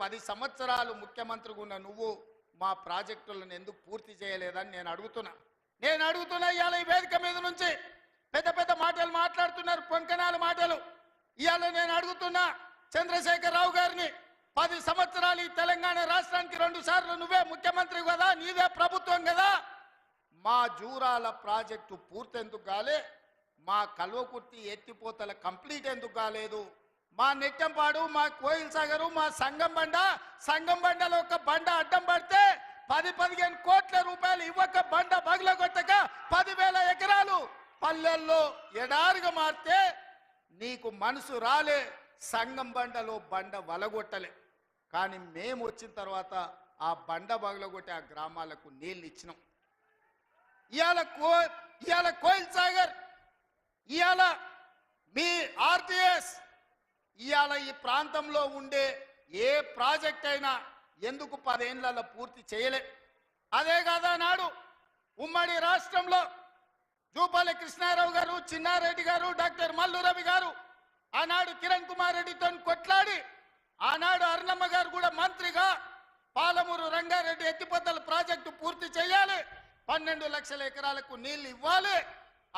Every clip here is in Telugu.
మరి 10 సంవత్సరాలు ముఖ్యమంత్రిగా ఉన్న నువ్వు మా ప్రాజెక్టులను ఎందుకు పూర్తి చేయలేదని నేను అడుగుతున్నా ఇవాళ ఈ వేదిక మీద నుంచి పెద్ద పెద్ద మాటలు మాట్లాడుతున్నారు, పొంకనాల మాటలు. ఇవాళ నేను అడుగుతున్నా చంద్రశేఖరరావు గారిని, 10 సంవత్సరాలు ఈ తెలంగాణ రాష్ట్రానికి 2 సార్లు నువ్వే ముఖ్యమంత్రి కదా, నీదే ప్రభుత్వం కదా, మా జూరాల ప్రాజెక్టు పూర్తి ఎందుకు కాలే, మా కల్వకుర్తి ఎత్తిపోతల కంప్లీట్ ఎందుకు కాలేదు, మా నెట్టంపాడు, మా కోయిల్ సాగరు, మా సంగం బండలో ఒక బండ అడ్డం పడితే 10-15 కోట్ల రూపాయలు ఇవ్వక బండ బగలగొట్టక 10,000 ఎకరాలు పల్లెల్లో ఎడారిగా మారితే నీకు మనసు రాలే, సంగం బండలో బండ వలగొట్టలే. కానీ మేము వచ్చిన తర్వాత ఆ బండ బగలగొట్టి ఆ గ్రామాలకు నీళ్ళు ఇచ్చినాం. ఇవాళ కోయిల్ సాగర్, ఇవాళ మీ ఆర్టీఎస్, ఇవాళ ఈ ప్రాంతంలో ఉండే ఏ ప్రాజెక్ట్ అయినా ఎందుకు 10 ఏళ్లలో పూర్తి చేయలే? అదే కాదా నాడు ఉమ్మడి రాష్ట్రంలో జూపల్లి కృష్ణారావు గారు, చిన్నారెడ్డి గారు, డాక్టర్ మల్లు రవి గారు ఆనాడు కిరణ్ కుమార్ రెడ్డితో కొట్లాడి, ఆనాడు అరుణమ్మ గారు కూడా మంత్రిగా పాలమూరు రంగారెడ్డి ఎత్తిపోతల ప్రాజెక్టు పూర్తి చేయాలి, 12 లక్షల ఎకరాలకు నీళ్లు ఇవ్వాలి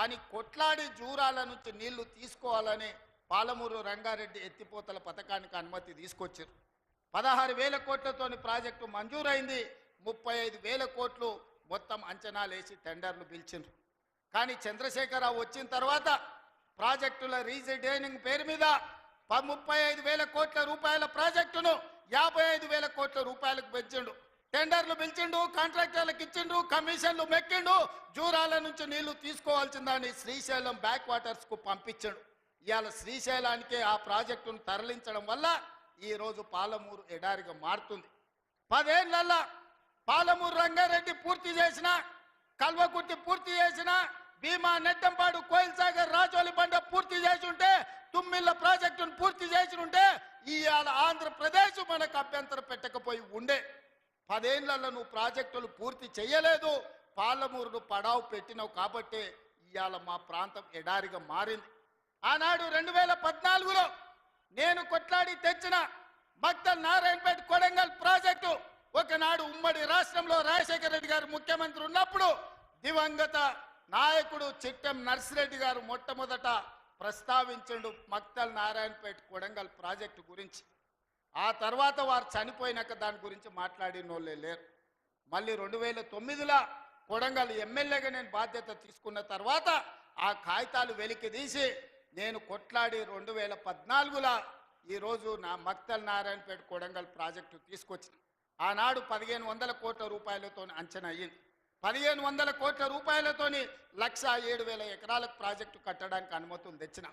అని కొట్లాడి జూరాల నుంచి నీళ్లు తీసుకోవాలని పాలమూరు రంగారెడ్డి ఎత్తిపోతల పథకానికి అనుమతి తీసుకొచ్చారు. 16,000 కోట్లతోని ప్రాజెక్టు మంజూరైంది. 35,000 కోట్లు మొత్తం అంచనాలు వేసి టెండర్లు పిలిచిండ్రు. కానీ చంద్రశేఖరరావు వచ్చిన తర్వాత ప్రాజెక్టుల రీజైనింగ్ పేరు మీద 35,000 కోట్ల రూపాయల ప్రాజెక్టును 55,000 కోట్ల రూపాయలకు పెంచిండు. టెండర్లు పిలిచిండు, కాంట్రాక్టర్లకు ఇచ్చిండు, కమిషన్లు మెక్కిండు, జూరాల నుంచి నీళ్లు తీసుకోవాల్సిందని శ్రీశైలం బ్యాక్ వాటర్స్కు పంపించాడు. ఇవాళ శ్రీశైలానికే ఆ ప్రాజెక్టును తరలించడం వల్ల ఈరోజు పాలమూరు ఎడారిగా మారుతుంది. 10 ఏళ్లలో పాలమూరు రంగారెడ్డి పూర్తి చేసిన, కల్వకుర్తి పూర్తి చేసిన, భీమా నెట్టంపాడు, కోయిల్ సాగర్, రాజోలి బండ పూర్తి చేసి ఉంటే, తుమ్మిళ్ళ ప్రాజెక్టును పూర్తి చేసి ఉంటే ఇవాళ ఆంధ్రప్రదేశ్ మనకు అభ్యంతరం పెట్టకపోయి ఉండే. 10 ఏళ్లలో నువ్వు ప్రాజెక్టులు పూర్తి చేయలేదు, పాలమూరును పడావు పెట్టినావు కాబట్టి ఇవాళ మా ప్రాంతం ఎడారిగా మారింది. ఆనాడు 2014లో నేను కొట్లాడి తెచ్చిన మక్తల్ నారాయణపేట కొడంగల్ ప్రాజెక్టు ఒకనాడు ఉమ్మడి రాష్ట్రంలో రాజశేఖర రెడ్డి గారు ముఖ్యమంత్రి ఉన్నప్పుడు దివంగత నాయకుడు చిట్టెం నర్సిరెడ్డి గారు మొట్టమొదట ప్రస్తావించండు మక్తల్ నారాయణపేట కొడంగల్ ప్రాజెక్టు గురించి. ఆ తర్వాత వారు చనిపోయినాక దాని గురించి మాట్లాడిన వాళ్ళే లేరు. మళ్ళీ 2009లో కొడంగల్ ఎమ్మెల్యేగా నేను బాధ్యత తీసుకున్న తర్వాత ఆ కాగితాలు వెలికి తీసి నేను కొట్లాడి 2014లో ఈరోజు నా మక్తల్ నారాయణపేట కొడంగల్ ప్రాజెక్టు తీసుకొచ్చిన. ఆనాడు 1,500 కోట్ల రూపాయలతో అంచనా అయ్యింది. 1,500 కోట్ల రూపాయలతోని 1,07,000 ఎకరాలకు ప్రాజెక్టు కట్టడానికి అనుమతులు తెచ్చినాం.